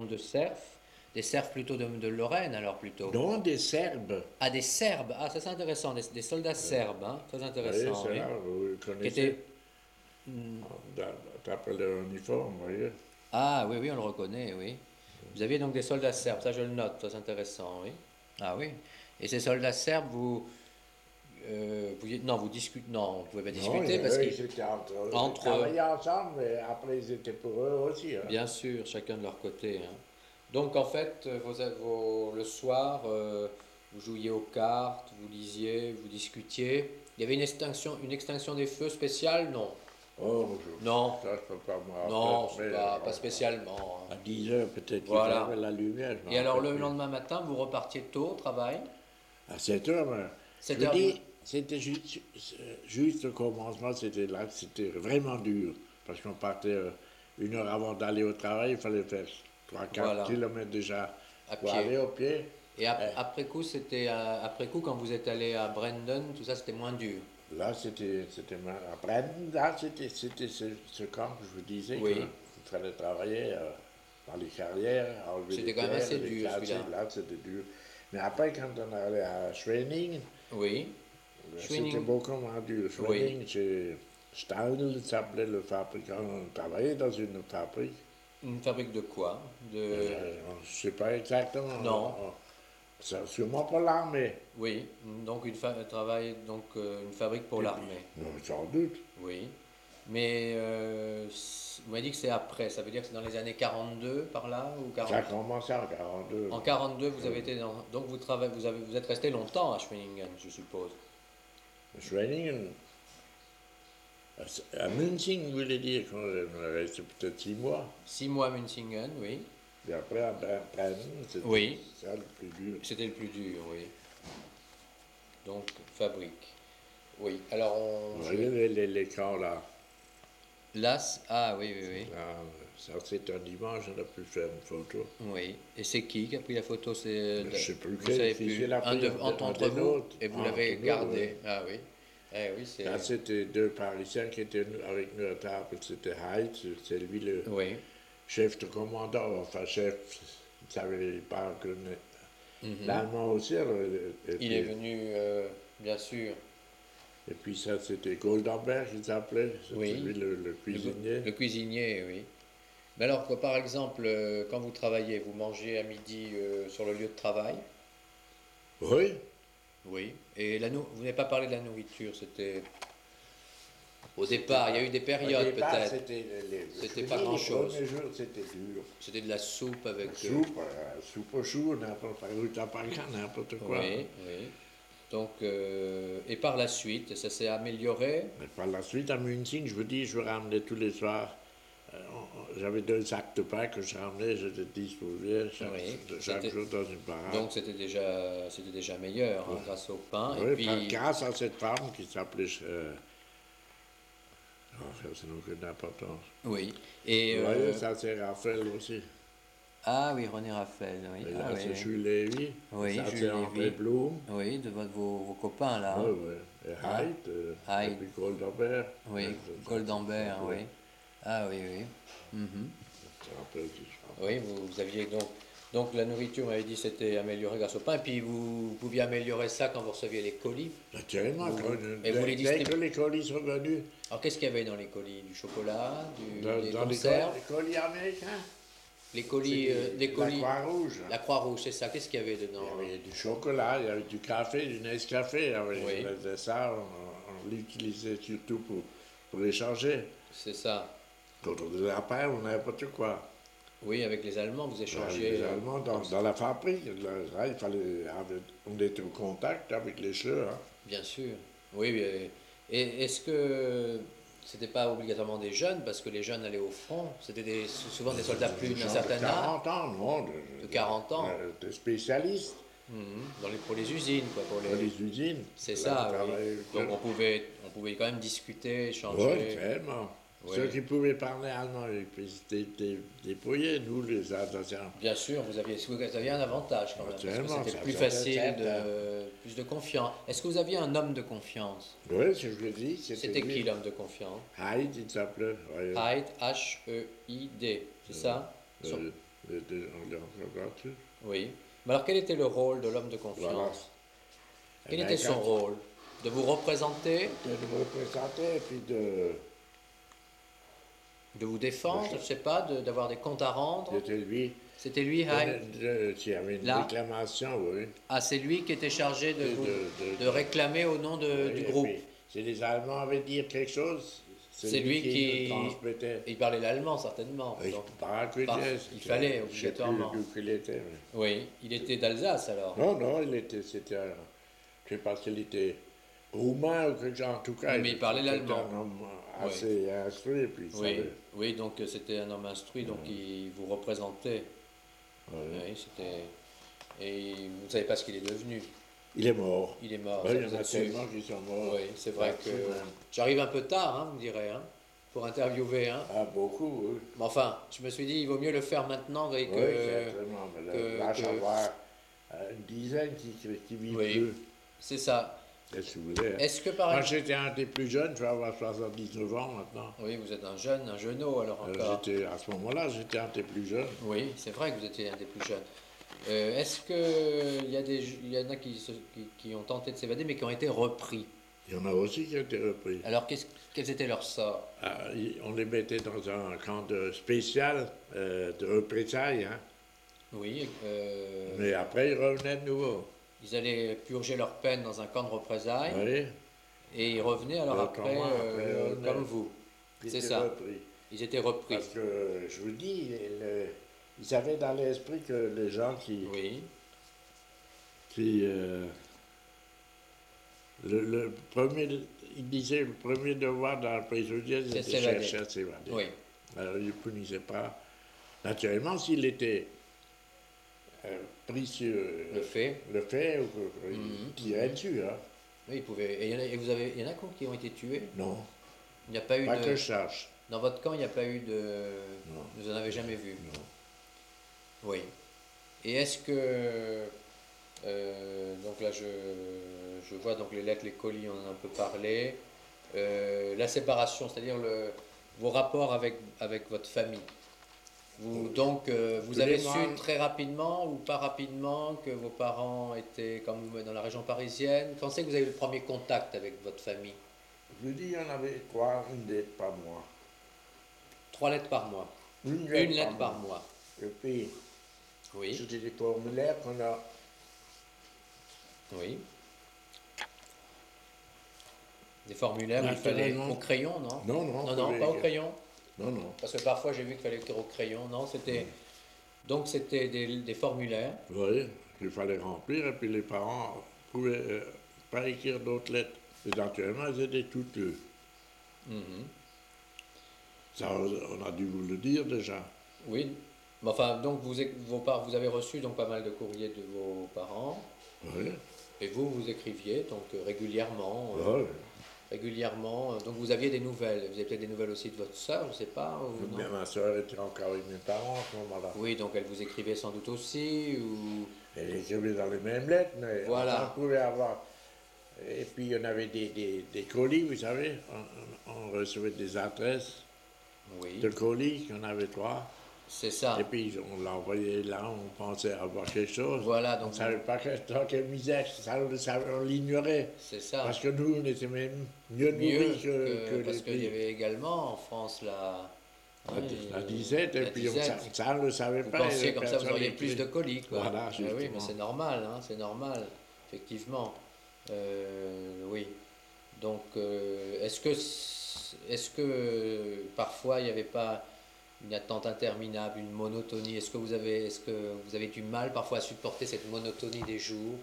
de serfs, des serfs plutôt de Lorraine alors plutôt. Non, des Serbes. Ah, des Serbes, ah ça c'est intéressant, des soldats serbes, hein, très Oui, intéressant, c'est oui. là, vous Qui connaissez. étaient... hmm, D'après leur uniforme, vous voyez. Ah oui, oui, on le reconnaît, oui. Vous aviez donc des soldats serbes, ça je le note, très intéressant, oui. Ah oui. Et ces soldats serbes, non, vous discutez, non, vous pouvez pas Non, discuter parce ils qu'ils, étaient ils entre eux, travaillaient ensemble, mais après ils étaient pour eux aussi, hein. bien sûr, chacun de leur côté, hein. Donc en fait, le soir, vous jouiez aux cartes, vous lisiez, vous discutiez. Il y avait une extinction des feux spéciale? Non. Oh, Non, ça, je peux pas me rappeler, non, c'est mais pas spécialement, hein. à 10 heures, peut-être qu'ils fermaient Voilà. la lumière, je me Et alors rappelle le plus. lendemain matin, vous repartiez tôt au travail? À 7 heures, mais, je 7 veux heures du dire, matin. c'était juste le commencement, c'était là, c'était vraiment dur. Parce qu'on partait 1 heure avant d'aller au travail, il fallait faire 3 4 Voilà, kilomètres déjà à pour aller pied. au pied. Et Eh, après coup, après coup, quand vous êtes allé à Brandon, tout ça, c'était moins dur. là, c'était après, là, c'était ce camp que je vous disais qu'il Oui, fallait travailler dans les carrières, enlever les c'était quand même pierres, assez les dur casser. celui-là. Là, c'était dur. Mais après, quand on allait à Schwenning, Oui. c'était Schwinning. beaucoup moins dur. Oui. Schwenning, c'est Stahl s'appelait le fabricant. On travaillait dans une fabrique. Une fabrique de quoi? De... Je ne sais pas exactement. Non. C'est sûrement pour l'armée. Oui. Donc travail, donc une fabrique pour Et puis, l'armée. sans doute. Oui. Mais vous m'avez dit que c'est après. Ça veut dire que c'est dans les années 42 par là ou Ça a 40. commencé en 42. En 42, vous avez été dans. Donc vous êtes resté longtemps à Schwenningen, je suppose. Schwenningen, à München, vous voulez dire qu'on est resté peut-être 6 mois. 6 mois à Münchingen, oui. Et après, à Brenn, c'était Oui. ça le plus dur. C'était le plus dur, oui. Donc fabrique. Oui. Alors Vous voyez les camps là. Las. Ah oui, oui, oui. Là, ça, c'est un dimanche, on a pu faire une photo. Oui. Et c'est qui a pris la photo? C'est Mais je ne sais plus vous savez qui plus. l'a pris Entre des vous nôtres. et vous Entre l'avez nous, gardé. oui. Ah oui. Eh oui, c'est. Là, c'était 2 Parisiens qui étaient avec nous à table. C'était Haidt, c'est lui le Oui. chef de commandant, enfin chef, il ne savait pas que Mhm. l'allemand aussi. Alors, Il est venu, bien sûr. et puis ça, c'était Goldenberg, il s'appelait, c'était Oui. lui le cuisinier. Le cuisinier, oui. Mais alors, par exemple, quand vous travaillez, vous mangez à midi sur le lieu de travail? Oui, Oui. Et vous n'avez pas parlé de la nourriture, c'était au départ, il y a eu des au périodes départ, peut-être. c'était C'était je pas veux dire, grand-chose. les premiers jours, c'était dur. C'était de la soupe avec. Soupe au chou, n'importe quoi, n'importe quoi. Oui, oui. Donc, et par la suite, ça s'est amélioré. Mais par la suite, à München, je vous dis, je ramenais tous les soirs. J'avais 2 sacs de pain que je ramenais, je les disposais Oui. chaque jour dans une baraque. Donc c'était déjà meilleur hein, grâce au pain. Et Oui, puis, grâce à cette femme qui s'appelait. Enfin, ça n'a aucune importance. oui. Et Vous voyez, ça c'est Raphaël aussi. ah oui, René Raphaël, oui. Et Ah là, oui, c'est oui. Jules Lévy. Oui, Ça Jules c'est André Lévy. Blum. Oui, vos copains là, Oui, hein. oui. Et Hein? Haidt. Et Haydn. puis Goldenberg. Oui, Goldambert, oui. Ah oui, oui. Mhm. Ça rappelle aussi, je crois. Oui, vous aviez donc la nourriture, vous m'avez dit, c'était amélioré grâce au pain. Et puis vous pouviez améliorer ça quand vous receviez les colis. Naturellement, Et vous les dès que distribuez. les colis sont venus, Alors qu'est-ce qu'il y avait dans les colis? Du chocolat, des dans les conserves? colis américains, Les colis, des la colis. Croix-Rouge. La Croix-Rouge, c'est ça. Qu'est-ce qu'il y avait dedans? Il y avait du chocolat, il y avait du café, du Nescafé. Oui. Ça, on l'utilisait surtout pour échanger. C'est ça. Quand on faisait la pain ou n'importe quoi. Oui, avec les Allemands, vous Avec échangez. les Allemands, dans la fabrique, là, on était au contact avec les chleurs. Hein. Bien sûr. Oui, et est-ce que c'était pas obligatoirement des jeunes, parce que les jeunes allaient au front, c'était souvent des soldats plus Des d'un gens certain de âge, 40 ans, non, de 40 ans, des spécialistes pour les usines, quoi, dans les usines. C'est Là, ça, on oui. travaillait Donc avec on pouvait quand même discuter, eux. échanger. Oui, tellement. Oui. Ceux qui pouvaient parler allemand, ils étaient débrouillés, nous, les Alsaciens. Bien sûr, vous aviez un avantage quand même, parce Tellement, que c'était ça plus faisait facile, certain. plus de confiance. Est-ce que vous aviez un homme de confiance? Oui, c'est ce que je dis. C'était lui. qui l'homme de confiance? Hyde, il s'appelait. Ouais. Hyde, H-E-I-D, c'est ça? Euh, On les rencontrera tous. Oui. Mais alors, quel était le rôle de l'homme de Voilà. confiance? Quel Eh ben, était son rôle? De vous représenter? de me représenter et puis De vous défendre? Je ne sais pas, d'avoir des comptes à rendre? c'était lui. C'était lui, Haï? S'il y avait une Là. réclamation, oui. Ah, c'est lui qui était chargé de réclamer au nom Oui, du et groupe. puis, si les Allemands avaient dit quelque chose, C'est lui qui transmettait. Il parlait l'allemand, certainement. Il Donc, il je fallait, ne sais plus obligatoirement. d'où il était. Mais... Oui, il était d'Alsace, alors. Non, non, c'était un... Je ne sais pas s'il était roumain ou quelque chose, en tout cas. Mais il parlait c'était l'allemand. un homme assez instruit. Puis il Oui, savait. oui, donc c'était un homme instruit, donc il vous représentait. Oui. Oui, c'était... Et vous ne savez pas ce qu'il est devenu. Il est mort. Il est mort. Oui, ça il y vous en a êtes sûr. tellement qui sont morts. Oui, c'est vrai que Absolument. j'arrive un peu tard, hein, vous me direz, hein, pour interviewer. Hein. Ah, beaucoup, oui. Mais enfin, je me suis dit, il vaut mieux le faire maintenant que... Oui, exactement. Mais là, j'en vois une dizaine qui vivent Oui. plus. C'est ça. Qu'est-ce que vous voulez? Est-ce que par Moi, exemple... j'étais un des plus jeunes, je vais avoir 79 ans maintenant. Oui, vous êtes un jeune, un jeuneau alors encore. À ce moment-là, j'étais un des plus jeunes. Oui, c'est vrai que vous étiez un des plus jeunes. Est-ce qu'il y en a qui ont tenté de s'évader mais qui ont été repris? Il y en a aussi qui ont été repris. Alors, quels étaient leurs sorts? On les mettait dans un camp spécial de représailles, hein. Oui. Mais après, ils revenaient de nouveau. Ils allaient purger leur peine dans un camp de représailles Oui. et ils revenaient alors après, comme vous. C'est ça. Repris. Ils étaient repris. Parce que, je vous dis, ils avaient dans l'esprit que les gens Oui. le premier, il disait, le premier devoir d'un prisonnier, c'était de chercher à s'évader. Oui. Alors, il ne punissait pas. Naturellement, s'il était pris sur Le fait. il tirait dessus. Hein. Oui, il pouvait. Et il y en a qui ont été tués? Non, Il n'y a pas eu pas que je sache. Dans votre camp, il n'y a pas eu de... Non. Vous n'en avez jamais vu? Non. Oui. Et est-ce que... donc là, je vois donc les lettres, les colis, on en a un peu parlé. La séparation, c'est-à-dire vos rapports avec votre famille. Donc, vous avez su très rapidement ou pas rapidement que vos parents étaient comme dans la région parisienne. Quand c'est que vous avez eu le premier contact avec votre famille? Je vous dis, il y en avait 3, une lettre par mois. 3 lettres par mois. Une lettre par mois. Et puis, oui. c'était des formulaires qu'on a. Oui. Des formulaires où il fallait au crayon, non? Non, pas au crayon. Non. Parce que parfois j'ai vu qu'il fallait écrire au crayon. Non, c'était. Donc c'était des formulaires. Oui, qu'il fallait remplir, et puis les parents pouvaient pas écrire d'autres lettres. Éventuellement, ils étaient toutes deux. Ça, on a dû vous le dire déjà. Oui. Mais enfin, donc vous avez reçu donc pas mal de courriers de vos parents. Oui. Et vous écriviez donc régulièrement. Oui. Régulièrement. Donc vous aviez des nouvelles. Vous avez peut-être des nouvelles aussi de votre sœur, je ne sais pas. Ou non? Ma soeur était encore avec mes parents à ce moment-là. Oui, donc elle vous écrivait sans doute aussi ou... Elle écrivait dans les mêmes lettres, mais voilà. on pouvait avoir... Et puis il y en avait des colis, vous savez. On recevait des adresses de colis, il y en avait 3. C'est ça. Et puis on l'envoyait là, on pensait avoir quelque chose. Voilà, donc on ne savait pas dans quelle misère, on l'ignorait. C'est ça. Parce que nous, on était même mieux nourris que parce qu'il y avait également en France la disette, et puis ça, on ne le savait pas. Vous pensiez comme ça, vous auriez plus de colis, quoi. Voilà, justement. Oui, mais c'est normal, hein, c'est normal, effectivement. Oui. Donc, est-ce que parfois il n'y avait pas une attente interminable, une monotonie? Est-ce que vous avez du mal parfois à supporter cette monotonie des jours?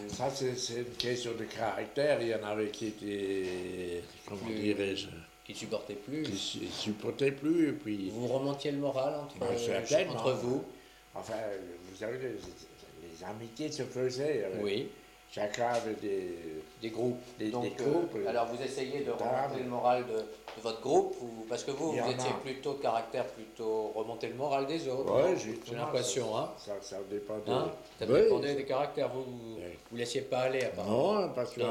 Ça, c'est une question de caractère. Il y en avait qui étaient, comment dirais-je, qui ne supportaient plus. Qui ne supportaient plus. Et puis, vous remontiez le moral entre vous? Enfin, vous savez, les amitiés se faisaient. Oui. Chacun avait des groupes. Des groupes. Alors vous essayez de remonter le moral de votre groupe, parce que vous étiez plutôt de caractère, plutôt remonter le moral des autres. Oui, j'ai l'impression. Ça dépendait. Ça dépendait des caractères. Vous ne laissiez pas aller apparemment. Non, parce que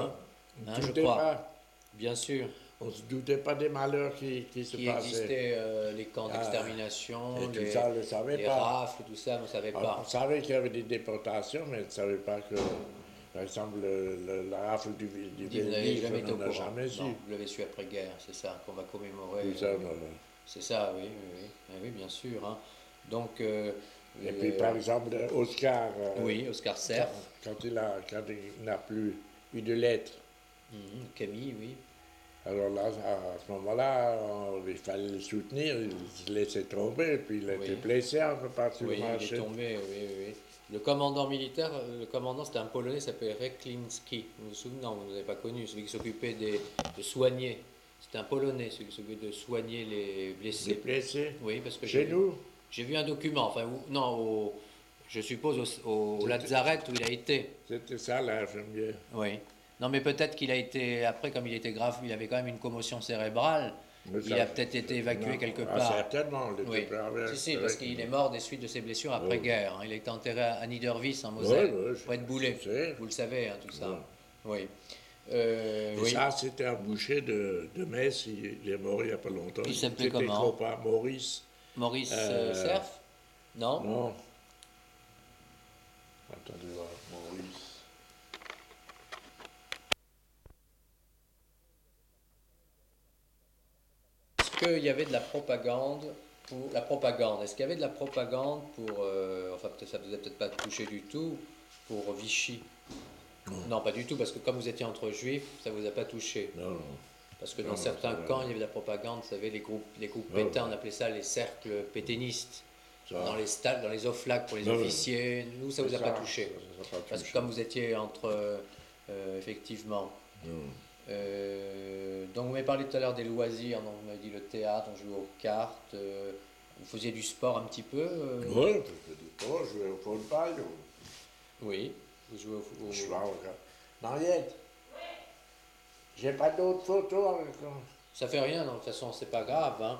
je crois. Bien sûr. On ne se doutait pas des malheurs qui se qui passaient. existaient, les camps Ah, d'extermination, et tout ça, on ne le savait les pas. rafles, tout ça, on ne savait On pas. savait qu'il y avait des déportations, mais on ne savait pas que, par exemple, la rafle du Vous n'avez Vélif, jamais été on au n'en a courant. jamais su. Non, vous l'avez su après-guerre, c'est ça, qu'on va commémorer. Tout ça, non. C'est ça, oui, oui, oui. Ah oui, bien sûr, hein. Donc, Et puis, par exemple, Oscar, oui, Oscar quand, Serf, quand il n'a plus eu de lettres, Camille, oui. alors là, à ce moment-là, il fallait le soutenir, il se laissait tomber, puis il était Oui. blessé un peu partout Oui, le il est marché. tombé, oui, oui, oui. Le commandant militaire, le commandant c'était un Polonais, il s'appelait Reklinski. Vous vous souvenez? Non, vous ne l'avez pas connu, celui qui s'occupait de soigner. C'était un Polonais, celui qui s'occupait de soigner les Des blessés. blessés. Oui, parce que Chez nous, j'ai vu un document, enfin, non, je suppose au C'était- Lazaret où il a été. c'était ça l'infirmière. Oui. Non, mais peut-être qu'il a été, après, comme il était grave, il avait quand même une commotion cérébrale. Mais Il ça, a peut-être été évacué non, quelque ah, part. certainement, on Oui. l'était pas avec. Si, si, c'est parce vrai qu'il que- est mort des suites de ses blessures après-guerre, hein. Il a été enterré à Niederwies, en Oui, Moselle, oui, près de Boulay. je sais. Vous le savez, hein, tout ça. Ouais. Oui. Et Oui. ça, c'était un boucher de Metz, il est mort il n'y a pas longtemps. Il s'appelait C'était comment? copain, Maurice. Maurice Euh, Cerf? Non? Non. Attendez voir, Maurice. Est-ce qu'il y avait de la propagande pour la propagande? Est-ce qu'il y avait de la propagande pour, enfin peut-être ça vous a peut-être pas touché du tout, pour Vichy? Non, pas du tout, parce que comme vous étiez entre juifs, ça vous a pas touché. Non, non. Parce que dans Non, certains ça, camps, il y avait de la propagande, vous savez, les groupes Ouais, pétains, on appelait ça les cercles pétainistes. Ça, Dans les OFLAC pour les Ouais, officiers, nous, ça vous a pas touché. Ça, ça a pas Parce que touché. comme vous étiez entre, effectivement. Non. Donc vous m'avez parlé tout à l'heure des loisirs, donc vous m'avez dit le théâtre, on jouait aux cartes, vous faisiez du sport un petit peu Oui, je fais du sport, je vais au football. Oui, vous jouez au... Je vais au... Mariette, j'ai pas d'autres photos avec moi. Ça fait rien, de toute façon, c'est pas grave. Hein.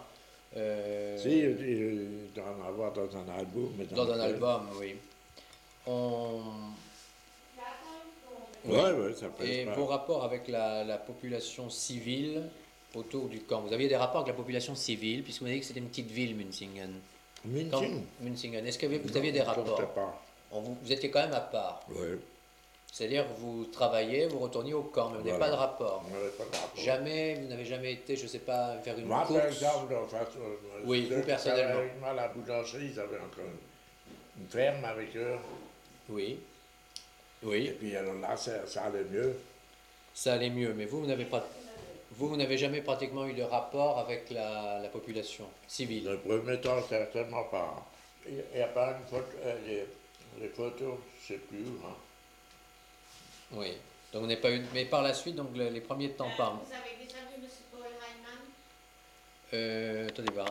Si, il doit en avoir dans un album. Mais Dans un album, oui. On... Oui, oui, ça peut Et être vos rapports avec la population civile autour du camp. Vous aviez des rapports avec la population civile, puisque vous avez dit que c'était une petite ville, Münzingen. München. Münzingen. Est-ce que vous aviez des Non, je ne rapports? pas. Vous étiez quand même à part. Oui, C'est-à-dire que vous travaillez, vous retourniez au camp, mais vous n'avez Voilà. pas de rapport. on n'avait pas de rapport. Jamais, vous n'avez jamais été, je ne sais pas, faire une Moi, course. par exemple, enfin, Oui, ceux vous qui personnellement. travaillaient avec moi à la boulangerie, ils avaient encore une ferme avec eux. Oui. Et Oui, puis alors là, ça allait mieux. ça allait mieux, mais vous n'avez pas, vous n'avez jamais pratiquement eu de rapport avec la population civile. Le premier temps, certainement pas. Il n'y a pas une photo, les photos, je ne sais plus où. Hein. Oui. Donc, on n'est pas eu, mais par la suite, donc les premiers temps, pas. Vous avez déjà vu M. Paul Heimann? Attendez voir.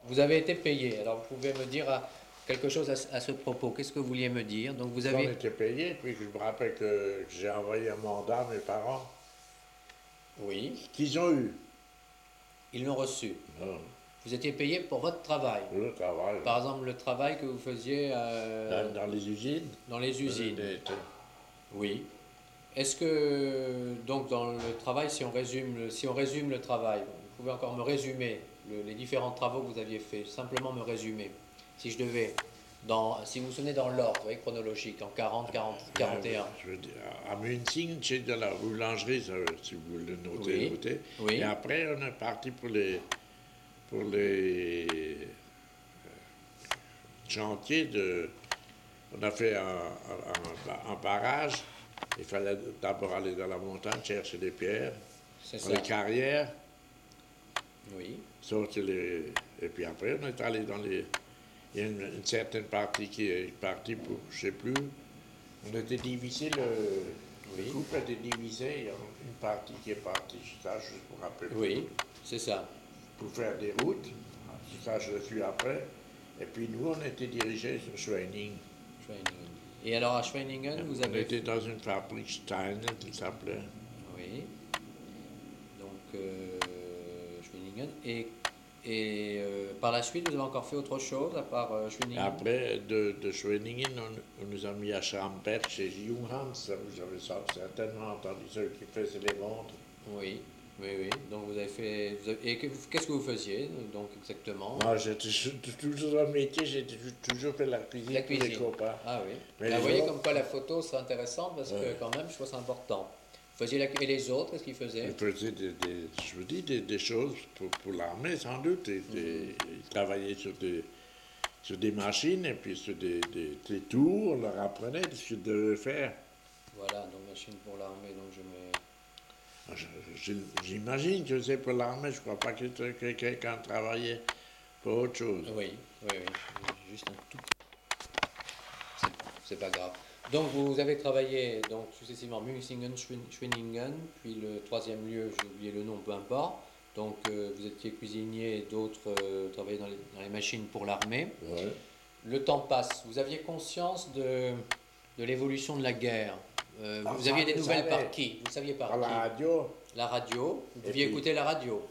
Vous avez été payé. Alors, vous pouvez me dire quelque chose à ce propos. Qu'est-ce que vous vouliez me dire? Donc, vous On avez. était payé, puis je me rappelle que j'ai envoyé un mandat à mes parents, Oui. qu'ils ont eu. Ils l'ont reçu. Non, Vous étiez payé pour votre travail. le travail. Par exemple, le travail que vous faisiez Dans les usines. dans les usines. Était- Oui. Est-ce que, donc, dans le travail, si on résume le travail, vous pouvez encore me résumer les différents travaux que vous aviez faits, simplement me résumer. Si je devais, si vous vous souvenez dans l'ordre, vous voyez, chronologique, en 40, 40, 41. Je veux dire, à München, j'ai de la boulangerie, ça, si vous le notez, Oui, notez. oui. Et après, on est parti pour les chantiers de. On a fait un barrage. Il fallait d'abord aller dans la montagne chercher des pierres, C'est dans ça. les carrières, Oui. sortir les. Et puis après, on est allé dans les. Il y a une certaine partie qui est partie pour, je ne sais plus. On était divisé, Oui. le couple était divisé, il y a une partie qui est partie, ça je me rappelle. Oui, c'est ça. Pour faire des routes, ça je le suis après. Et puis nous, on était dirigés sur Schwenning. Schwenningen. Et alors à Schwenningen, vous On avez. était dans une fabrique Steiner, qui s'appelait. Oui. Donc, Schwenningen. Et par la suite, vous avez encore fait autre chose à part Schwenningen? Après, de Schwenningen, on nous a mis à Schramberg chez Junghans, vous avez certainement entendu, ceux qui faisaient les montres. Oui. Oui, oui. Donc vous avez fait. Et qu'est-ce que vous faisiez, donc exactement? Moi, j'étais toujours dans le métier, j'ai toujours fait la cuisine La pour les cuisine. copains. Ah oui. Mais Là, vous les voyez autres, comme quoi la photo c'est intéressant parce que ouais. quand même, je trouve que c'est important. Vous faisiez et les autres, qu'est-ce qu'ils Ils faisaient? faisaient je vous dis, des choses pour l'armée, sans doute. Ils travaillaient sur des machines et puis sur des tours, on leur apprenait ce qu'ils devaient faire. Voilà, donc machine pour l'armée, donc je mets. J'imagine que c'est pour l'armée, je ne crois pas que quelqu'un travaillait pour autre chose. Oui, oui, oui. Juste un tout. C'est c'est pas grave. Donc vous avez travaillé donc successivement Münsingen, Schwenningen, puis le troisième lieu, j'ai oublié le nom, peu importe. Donc vous étiez cuisinier et d'autres travaillaient dans les machines pour l'armée. Ouais. Le temps passe. Vous aviez conscience de l'évolution de la guerre. Vous aviez des nouvelles par qui? Vous saviez par Par la qui? radio, La radio. Vous Et pouviez puis- écouter la radio.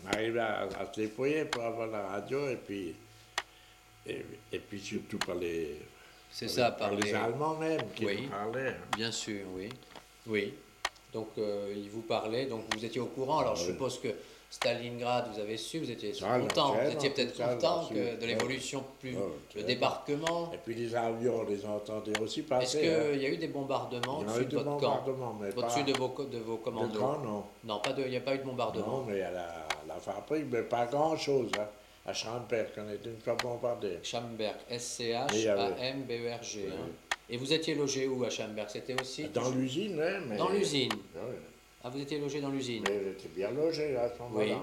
on arrivait à se déployer pour avoir la radio et, et puis surtout C'est ça, par les Allemands même qui Oui. nous parlaient. Hein. Bien sûr, oui. Oui. Donc, il vous parlait, donc vous étiez au courant. Alors, je oui. suppose que Stalingrad, vous avez su, vous étiez Ça, content. Vous naturellement, étiez peut-être tout ça, content là-dessus. que de l'évolution plus. Ouais, Le naturellement. débarquement. Et puis les avions, on les entendait aussi Est-ce passer. qu'il y a eu des bombardements Il y en a au-dessus eu de des votre camp? bombardements, mais pas Au-dessus de vos de commandos? camp, non. Non, il n'y a pas eu de bombardement. Non, mais à la fabrique, mais pas grand-chose. Hein. À Schamberg, on était une fois bombardé. Schamberg, Mais il y S-C-H-A-M-B-E-R-G. avait- Hein. Et vous étiez logé où à Schamberg? C'était aussi Dans l'usine, hein, mais... Dans l'usine. Oui, Ah, vous étiez logé dans l'usine? mais j'étais bien logé à ce moment-là.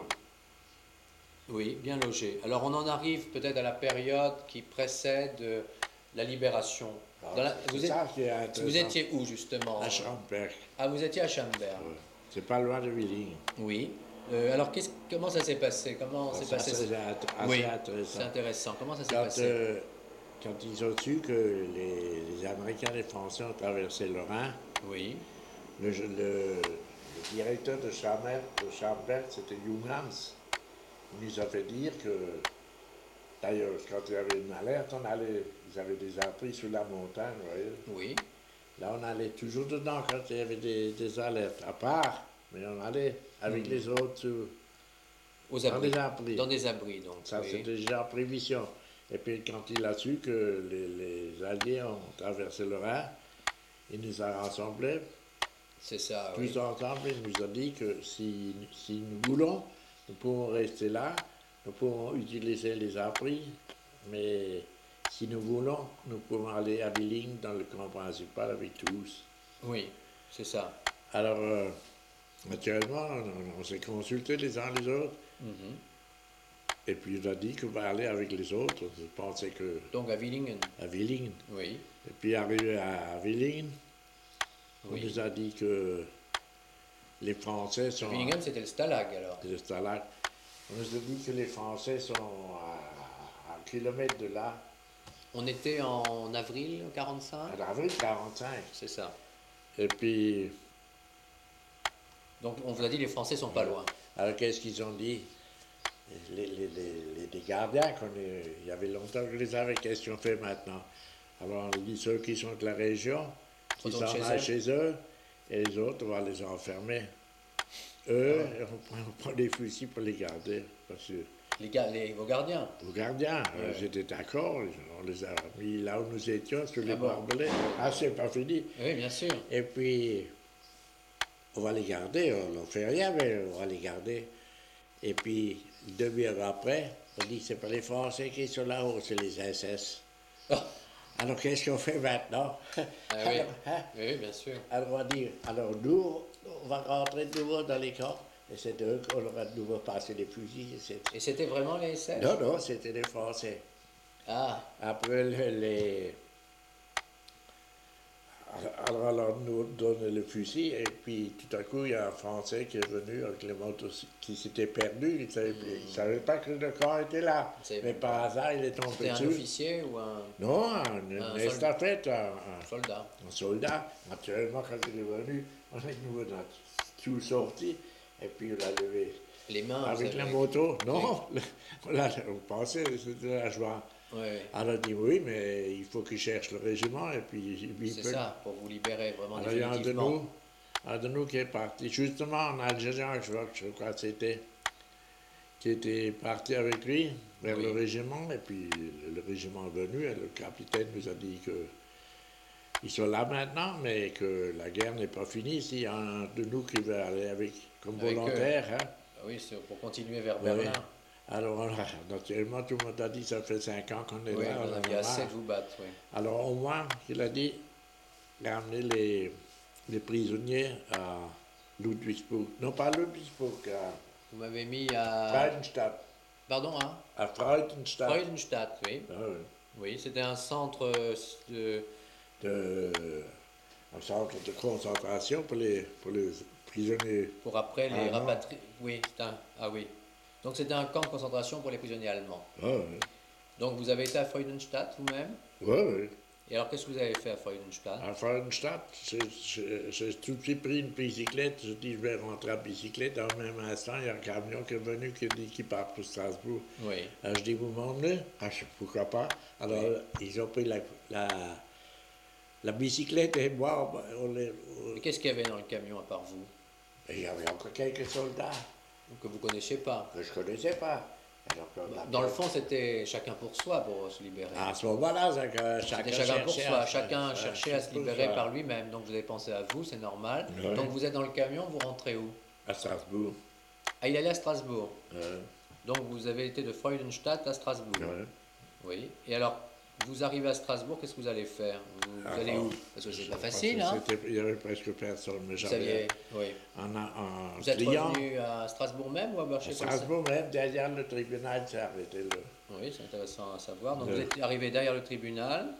Oui, bien logé. Alors on en arrive peut-être à la période qui précède la libération. C'est ça qui est intéressant. Vous étiez où justement? À Schamberg. Ah, vous étiez à Schamberg. Ouais. C'est pas loin de Willing. Oui. Alors comment ça s'est passé? Comment s'est passé? C'est assez Oui, intéressant. c'est intéressant. Comment ça s'est Quand, passé? quand ils ont su que les Américains et les Français ont traversé le Rhin, Oui, le directeur de Schamberg, c'était Junghans. Il nous a fait dire que, d'ailleurs, quand il y avait une alerte, ils avaient des abris sur la montagne, vous voyez. oui, Là, on allait toujours dedans quand il y avait des alertes, à part, mais on allait avec les autres aux dans abris. les abris. Dans des abris, donc. Ça, oui. c'était déjà en prévision. Et puis, quand il a su que les Alliés ont traversé le Rhin, il nous a rassemblés C'est ça, tous oui. ensemble. Il nous a dit que si nous voulons, nous pouvons rester là, nous pouvons utiliser les abris, mais si nous voulons, nous pouvons aller à Billing dans le camp principal avec tous. Oui, c'est ça. Alors, naturellement, on s'est consultés les uns les autres, Mhm. et puis il a dit qu'on va aller avec les autres. Je pensais que Donc à Willingen. à Billing. Oui, Et puis arrivé à Billing, on oui. nous a dit que les Français sont... Willingen, c'était le Stalag alors. Le Stalag. On nous a dit que les Français sont à 1 kilomètre de là, On était en avril 45, à l'avril 45. c'est ça. Et puis, Donc on vous a dit les Français sont pas loin. alors qu'est-ce qu'ils ont dit? Les gardiens, il y avait longtemps que je les avais, qu'est-ce qu'ils ont fait maintenant? Alors on dit ceux qui sont de la région, qui Retournent s'en chez aillent eux. chez eux, et les autres, on va les enfermer. Eux, on prend des fusils pour les garder. Parce que Vos gardiens. vos gardiens, Ouais. j'étais d'accord, on les a mis là où nous étions, sur les Ah bon? barbelés. Ah, c'est pas fini. Oui, bien sûr. Et puis, on va les garder, on n'en fait rien, mais on va les garder. Et puis, 2 heures après, on dit que c'est pas les Français qui sont là-haut, c'est les SS. Ah, Alors, qu'est-ce qu'on fait maintenant? oui. Alors, hein? Oui, bien sûr. Alors, on va dire, alors nous, on va rentrer de nouveau dans les camps, et c'est eux qu'on aura de nouveau passé les fusils. Et c'était vraiment les SS? Non, non, c'était les Français. Ah, Après, alors, on nous donnait le fusil, et puis tout à coup, il y a un Français qui est venu avec les motos qui s'était perdu. Il ne savait pas que le camp était là. Il savait Mais pas. par hasard, il est tombé c'était un dessus. officier ou un Non, Un une estafette, un soldat? soldat. Naturellement, quand il est venu, on a nous a tout sorti, et puis on l'a levé. Les mains. Avec vous la savez. moto, non, on pensait que c'était la joie. Oui, oui. Alors, on a dit oui, mais il faut qu'il cherche le régiment, et puis il C'est peut. ça, pour vous libérer vraiment Alors, il y a un de définitivement. nous, Un de nous qui est parti, justement en Algérie, je crois que c'était, qui était parti avec lui vers Oui. le régiment, et puis le régiment est venu, et le capitaine nous a dit que ils sont là maintenant, mais que la guerre n'est pas finie. S'il y a un de nous qui veut aller avec, comme Avec eux. volontaire, hein, Ah oui, c'est pour continuer vers oui. Berlin. Alors, naturellement, tout le monde a dit, ça fait 5 ans qu'on est Oui, là, vous on en en aviez a assez marre. de vous battre, oui. Alors, au moins, il a dit, ramener les prisonniers à Ludwigsburg. Non, pas Ludwigsburg, à Vous m'avez mis à... Freudenstadt. Pardon, hein? À Freudenstadt. Freudenstadt, oui. Ah oui. Oui, c'était un centre de... De, un centre de concentration pour les prisonniers. pour après les allemands. rapatrier. Oui, ah oui. Donc c'était un camp de concentration pour les prisonniers allemands. Ah oui. Donc vous avez été à Freudenstadt vous-même. Oui, oui. Et alors qu'est-ce que vous avez fait à Freudenstadt? À Freudenstadt, j'ai tout de suite pris une bicyclette. Je dis, je vais rentrer à bicyclette. En même instant, il y a un camion qui est venu qui dit qu'il part pour Strasbourg. Oui. Alors, je dis, vous m'emmenez? Ah, je dis, pourquoi pas? Alors, ils ont pris la bicyclette et moi, Et qu'est-ce qu'il y avait dans le camion à part vous? il y avait encore quelques soldats Que vous connaissiez pas? que je ne connaissais pas. Alors, Dans le fond, c'était chacun pour soi pour se libérer. à ce moment-là, C'était chacun pour soi, chacun cherchait cherchait à se libérer par lui-même. Donc vous avez pensé à vous, c'est normal. Ouais. Donc vous êtes dans le camion, vous rentrez où? à Strasbourg. Ah, il allait à Strasbourg. Ouais. Donc vous avez été de Freudenstadt à Strasbourg. Ouais. Oui. Et alors, vous arrivez à Strasbourg, qu'est-ce que vous allez faire? Vous allez où? Parce que c'est pas facile, hein? Il n'y avait presque personne, mais Vous saviez, j'avais oui. un Vous êtes client. revenu à Strasbourg même ou à À Bercher? Strasbourg, même derrière le tribunal, c'est arrêté là. Oui, c'est intéressant à savoir. Donc Ouais. vous êtes arrivé derrière le tribunal.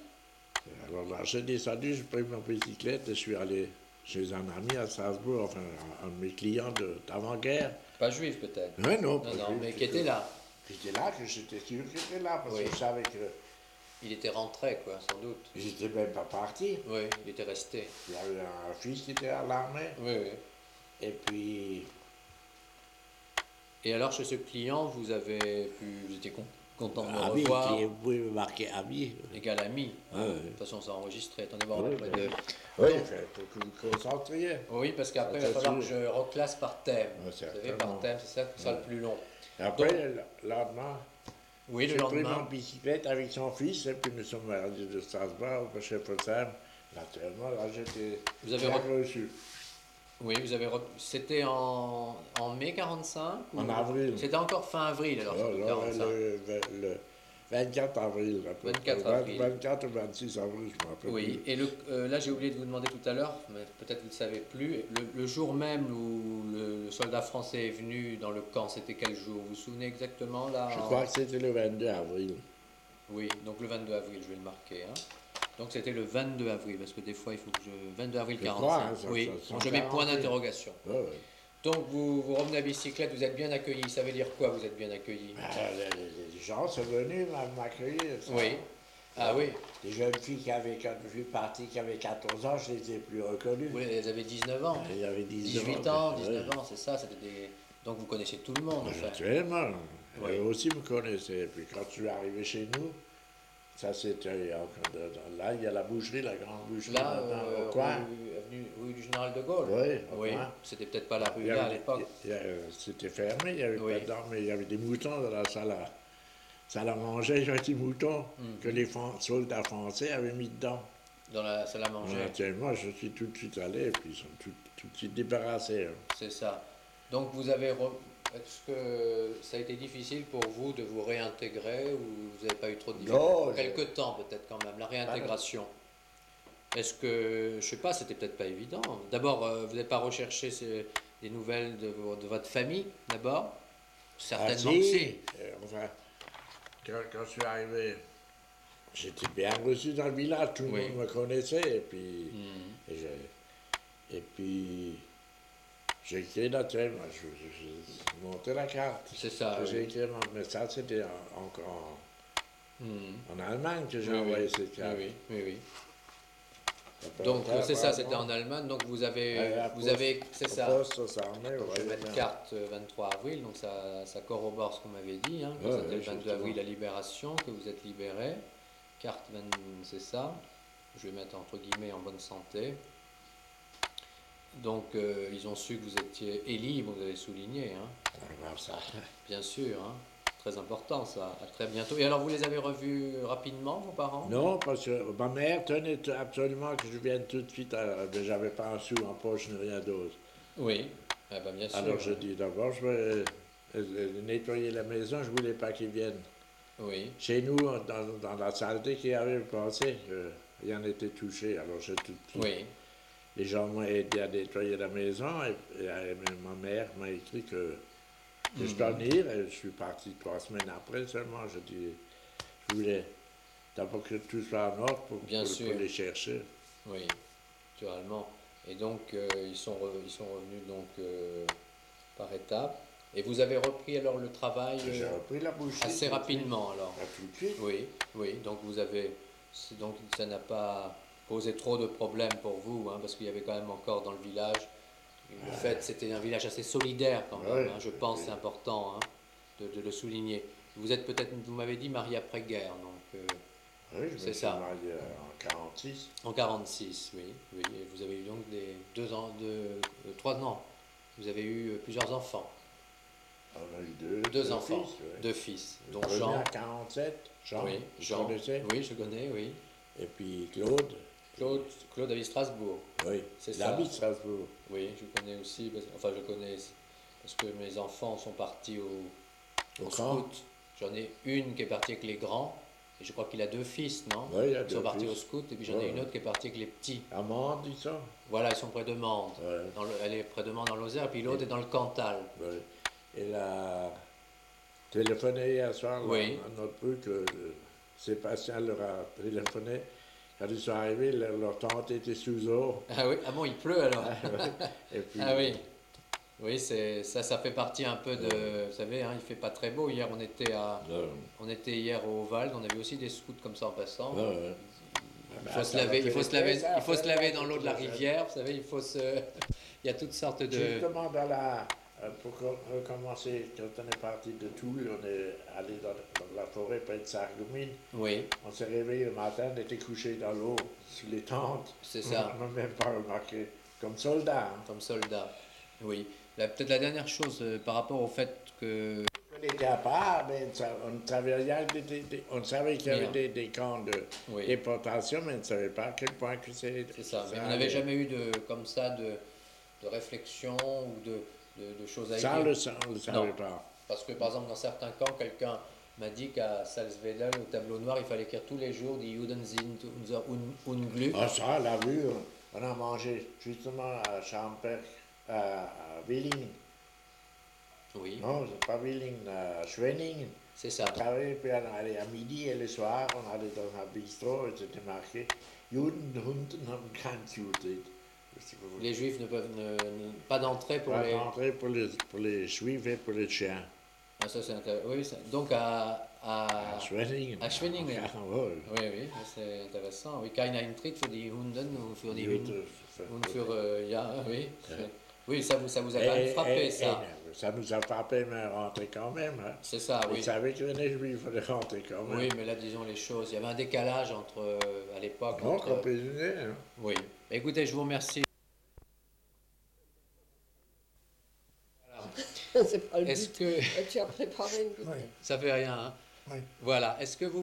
Alors là, j'ai descendu, j'ai pris ma bicyclette et je suis allé chez un ami à Strasbourg, enfin, un de mes clients d'avant-guerre. Pas juif peut-être. Ouais, non, Non, non, mais qui était là. Qui était là, que j'étais sûr qu'il était là, parce Oui. que je savais que Il était rentré, quoi, sans doute. j'étais même pas parti. Oui, il était resté. Il y avait un fils qui était à l'armée, Oui, oui. et puis Et alors, chez ce client, vous étiez content de le ami, revoir. vous pouvez me marquer ami. Égal ami. Ouais, ouais. De toute façon, c'est enregistré. Attendez voir Oui, auprès ben, de... oui, il faut que vous vous concentriez. Oui, parce qu'après, il Ça, va falloir que c'est je reclasse par thème. Ouais, Vous savez, certainement. par thème, c'est ça qui sera le plus long. Et après, le lendemain, Oui, le j'ai pris lendemain. ma bicyclette avec son fils, et puis nous sommes allés de Strasbourg au chef Potsdam. Naturellement, là, j'étais Vous avez bien re- reçu. Oui, c'était en mai 45 ou... En avril. C'était encore fin avril, alors, Oh, surtout là, 45. le 24 avril. à peu 24 près. avril. 24 ou 26 avril, je me rappelle Oui, plus. et là j'ai oublié de vous demander tout à l'heure, mais peut-être vous ne le savez plus, le jour même où le soldat français est venu dans le camp, c'était quel jour? Vous vous souvenez exactement là? Je crois que c'était le 22 avril. Oui, donc le 22 avril, je vais le marquer. Hein. Donc c'était le 22 avril, parce que des fois il faut que je... 22 avril Je 45. crois, hein, oui, ça donc je mets point 40. d'interrogation. Ouais, ouais. Donc vous revenez à bicyclette, vous êtes bien accueilli. Ça veut dire quoi, vous êtes bien accueilli? Les gens sont venus m'accueillir. ça. Oui. Ah oui, Les jeunes filles quand je suis parti, qui avaient 14 ans, je les ai plus reconnues. oui, elles avaient 19 ans. Il y avait 18 ans, 19 ans, c'est ça, c'était des... Donc vous connaissez tout le monde en fait. Naturellement. Oui. Eux aussi me connaissaient. Puis quand je suis arrivé chez nous, ça c'était. Là, il y a la boucherie, la grande boucherie, Là, maintenant, au coin. rue du Général de Gaulle. Oui, au Oui, coin. c'était peut-être pas la rue Il y là à avait- l'époque. C'était fermé, il n'y avait Oui. pas d'armes, mais il y avait des moutons dans la salle à manger. J'ai un petit mouton que les soldats français avaient mis dedans. Dans la salle à manger. Actuellement, je suis tout de suite allé et puis ils sont tout de suite débarrassés. Hein. C'est ça. Donc vous avez... Est-ce que ça a été difficile pour vous de vous réintégrer ou vous n'avez pas eu trop de difficultés? Non, Quelque temps peut-être quand même, la réintégration. Est-ce que, je sais pas, c'était peut-être pas évident. D'abord, vous n'avez pas recherché des nouvelles de votre famille, d'abord? Certainement que si. Enfin, quand je suis arrivé, j'étais bien reçu dans le village, tout le Oui. monde me connaissait, et puis, Mhm. et puis j'ai écrit naturellement, j'ai monté la carte. C'est ça, J'ai oui. écrit, mais ça c'était encore Mhm. en Allemagne que j'ai Oui, envoyé oui. cette carte. Oui, oui, oui. Après, Donc c'est ça, c'était apparemment, en Allemagne. Donc vous avez, la c'est poste, ça. poste, ça en est, Donc, je vais ouais, mettre bien. carte 23 avril, donc ça corrobore ce qu'on m'avait dit, hein, que Ouais, c'était ouais, le 22 justement. avril la libération, que vous êtes libéré. Carte 20, c'est ça. Je vais mettre entre guillemets en bonne santé. Donc, ils ont su que vous étiez Élie, vous avez souligné, hein, On va voir ça. bien sûr. Hein. Très important, ça. À très bientôt. Et alors, vous les avez revus rapidement, vos parents? Non, parce que ma mère tenait absolument que je vienne tout de suite, mais j'avais pas un sou en poche ni rien d'autre. Oui, eh ben, bien sûr. Alors je dis d'abord, je vais nettoyer la maison, je voulais pas qu'ils viennent. Oui, Chez nous, dans la saleté qu'il y avait, pensé que rien n'était touché. Alors j'ai tout de suite. oui. Les gens m'ont aidé à nettoyer la maison et ma mère m'a écrit que je dois venir et je suis parti 3 semaines après seulement. Je dis, je voulais d'abord que tout soit en ordre Bien pour sûr. les chercher. Oui, naturellement. Et donc, ils sont revenus donc, par étapes. Et vous avez repris alors le travail J'ai repris la boucherie. assez tout de suite. rapidement alors? Tout de suite. Oui, oui. Donc, donc ça n'a pas posé trop de problèmes pour vous, hein, parce qu'il y avait quand même encore dans le village. Le fait, c'était un village assez solidaire quand même. Ouais, Hein, je pense, oui. c'est important hein, de le souligner. Vous êtes peut-être, vous m'avez dit marié après-guerre, donc Oui, je me c'est suis ça. marié en 46. En 46, oui, oui. Et vous avez eu donc des 3 ans. Vous avez eu plusieurs enfants, On a eu deux enfants, fils. Ouais. deux fils, Le dont premier Jean. à 47, Jean, Oui, vous Jean. connaissez? Oui, je connais, oui. Et puis Claude. Claude habite Strasbourg. Oui, C'est il ça. habite Strasbourg. Oui, je connais aussi. Enfin, je connais parce que mes enfants sont partis au camp. scout. J'en ai une qui est partie avec les grands. Et je crois qu'il a deux fils, non? Oui, il a Ils sont deux partis fils. au scout. Et puis j'en ai Ouais, une ouais. autre qui est partie avec les petits. Amande, dit ça? Voilà, ils sont près de Mende. Ouais. Elle est près de Mende dans l'Ozère. Et puis l'autre est dans le Cantal. Ouais. Elle a téléphoné hier soir Oui. à notre truc. Sébastien leur a téléphoné. Quand ils sont arrivés, leur tante était sous eau. Ah oui, ah bon, il pleut alors. Et puis, Ah oui. Oui, ça fait partie un peu de. Vous savez, hein, il fait pas très beau. Hier, on était hier au Val. On avait aussi des scouts comme ça en passant. ouais, ouais. Il faut se laver, il faut se laver dans l'eau de la rivière. Vous savez, il y a toutes sortes de. Justement, pour recommencer, quand on est parti de Toul, on est allé dans la forêt près de Sarreguemines. Oui, On s'est réveillé le matin, on était couché dans l'eau, sous les tentes. c'est ça, On n'a même pas remarqué. Comme soldats. Hein. comme soldat. Oui. Peut-être la dernière chose par rapport au fait que. On était à part, mais on ne savait rien. On savait qu'il y avait Bien. des camps de Oui. déportation, mais on ne savait pas à quel point que c'est. C'est ça. Mais vous n'avez jamais eu comme ça de réflexion ou de choses à Ça, écrire? on ne le savait Non. pas. Parce que par exemple, dans certains camps, quelqu'un m'a dit qu'à Salzwedel, au tableau noir, il fallait écrire tous les jours die Juden sind unser Unglück. Ah, ça, on l'a vu. On a mangé justement à Schamberg, à Willingen. Oui, Non, c'est pas Willingen, à Schwenningen. c'est ça. On travaillait, puis on allait à midi et le soir, on allait dans un bistrot et c'était marqué Juden, Hunden haben kein Zutritt. Les juifs ne peuvent pas d'entrée pour Pas les. d'entrée pour les juifs et pour les chiens. Ah, ça c'est intéressant. Oui, donc À Schwenningen. à Schwenningen. Ah, ouais. Oui, oui, c'est intéressant. Oui, kein Eintritt für die Hunden ou für die Hunden. Und für, ja, oui. Oui, ça vous a quand même frappé, ça. Ça nous a frappé, mais rentrer quand même. Hein. C'est ça, Ils oui. savaient que les juifs, il fallait rentrer quand même. Oui, mais là, disons les choses. Il y avait un décalage à l'époque. Non, entre- compétitionné, hein. Oui. Écoutez, je vous remercie. C'est pas le Est-ce but. que. Tu as préparé une Ça fait rien, hein? Oui. Voilà. Est-ce que vous